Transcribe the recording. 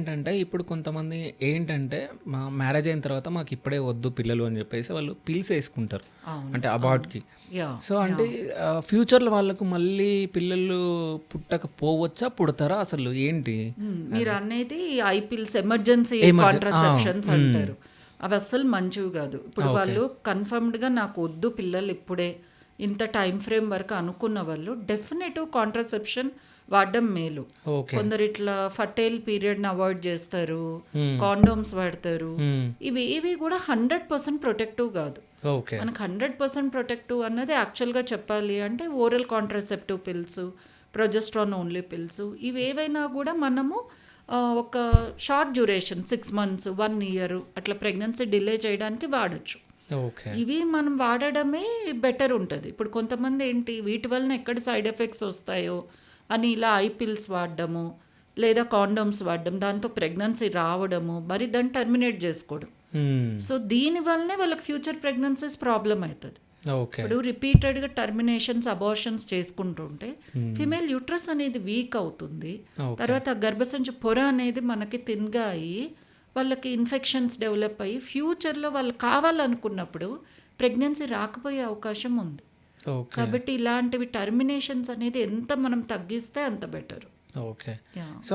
ఏంటంటే ఇప్పుడు కొంతమంది ఏంటంటే మ్యారేజ్ అయిన తర్వాత మాకు ఇప్పుడే వద్దు పిల్లలు అని చెప్పేసి వాళ్ళు పిల్స్ వేసుకుంటారు, అవును. అంటే అవును. అబార్ట్కి. యాహ్! సో అంటే యాహ్! ఫ్యూచర్లో వాళ్ళకు మళ్ళీ పిల్లలు పుట్టకపోవచ్చా, పుడతారా, అసలు ఏంటి అది మీరనేది ఐపిల్స్ ఎమర్జెన్సీ ఎమర్జెన్ కాంట్రసెప్షన్స్ అంటారు. అవి అస్సలు మంచివి గాదు. ఇప్పుడు ఓకే. వాళ్ళు కన్ఫర్మ్డ్‌గా నాకు వద్దు పిల్లలు ఇప్పుడే, ఇంత టైమ్ ఫ్రేమ్ వరకు అనుకున్న వాళ్ళు డెఫినిటివ్ కాంట్రసెప్షన్ వాడడం మేలు. ఓకే. కొందరు ఇట్లా ఫర్టైల్ పీరియడ్‌ని అవాయిడ్ చేస్తారు. మ్మ్. కాండోమ్స్ వాడతారు. మ్మ్. ఇవి ఏవి కూడా 100% ప్రొటెక్టివ్ గాదు. ఓకే. మనకు 100% ప్రొటెక్టివ్ అన్నది యాక్చువల్‌గా చెప్పాలి అంటే oral contraceptive pills, progesterone only pills ఇవేవైనా కూడా మనము ఒక షార్ట్ డ్యూరేషన్ 6 మంత్స్, 1 ఇయర్ అట్లా ప్రెగ్నెన్సీ డిలే చేయడానికి వాడొచ్చు. ఓకే. ఇవి మనం వాడడమే బెటర్ ఉంటుంది. ఇప్పుడు కొంతమంది ఏంటి వీటి వలన ఎక్కడ సైడ్ ఎఫెక్ట్స్ వస్తాయో అని ఇలా ఐ పిల్స్ వాడడము, లేదా కాండోమ్స్ వాడడం, దాంతో ప్రెగ్నెన్సీ రావడము, మరి దాన్ని టర్మినేట్ చేసుకోవడం. మ్మ్. సో దీని వల్లనే వాళ్ళకి ఫ్యూచర్ ప్రెగ్నెన్సీస్ ప్రాబ్లం అవుతుంది. ఓకే. ఇప్పుడు రిపీటెడ్గా టర్మినేషన్స్, అబార్షన్స్ చేసుకుంటుంటే ఫిమేల్ యూట్రస్ అనేది వీక్ అవుతుంది. ఓకే. తర్వాత గర్భసంచి పొర అనేది మనకి థిన్గా అయ్యి వాళ్ళకి ఇన్ఫెక్షన్స్ డెవలప్ అయ్యి ఫ్యూచర్లో వాళ్ళు కావాలనుకున్నప్పుడు ప్రెగ్నెన్సీ రాకపోయే అవకాశం ఉంది. ఓకే. కాబట్టి ఇలాంటివి టర్మినేషన్స్ అనేది ఎంత మనం తగ్గిస్తే అంత బెటర్. ఓకే. Yeah so